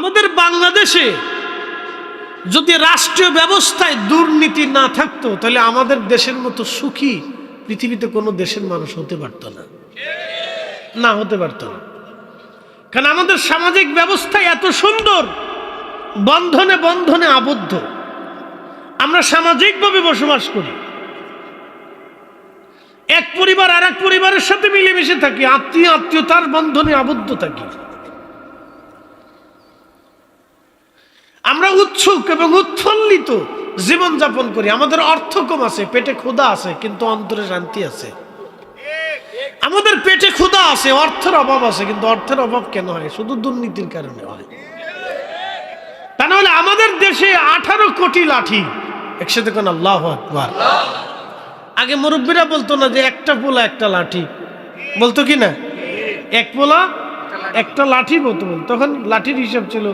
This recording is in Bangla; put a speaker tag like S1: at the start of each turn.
S1: আমাদের বাংলাদেশে যদি রাষ্ট্রীয় ব্যবস্থায় দুর্নীতি না থাকতো তাহলে আমাদের দেশের মতো সুখী পৃথিবীতে কোনো দেশের মানুষ হতে পারতো না, হতে পারতো না। কারণ আমাদের সামাজিক ব্যবস্থা এত সুন্দর, বন্ধনে বন্ধনে আবদ্ধ। আমরা সামাজিকভাবে বসবাস করি, এক পরিবার আর এক পরিবারের সাথে মিলেমিশে থাকি, আত্মীয়তার বন্ধনে আবদ্ধ থাকি। আমরা উৎসুক এবং উৎফুল্লিত জীবনযাপন করি। আমাদের অর্থ কম আছে, পেটে ক্ষুধা আছে, কিন্তু অন্তরে শান্তি আছে। আমাদের পেটে ক্ষুধা আছে, অর্থের অভাব আছে, কিন্তু অর্থের অভাব কেন হয়? শুধু দুর্নীতির কারণে হয়। তা নাহলে আমাদের দেশে 18 কোটি লাঠি। একসাথে কোন আল্লাহু আকবার। আগে মুরব্বীরা বলতো না যে একটা পোলা একটা লাঠি, বলতো কি না? এক পোলা একটা লাঠি বলতো। তখন লাঠির হিসাব ছিল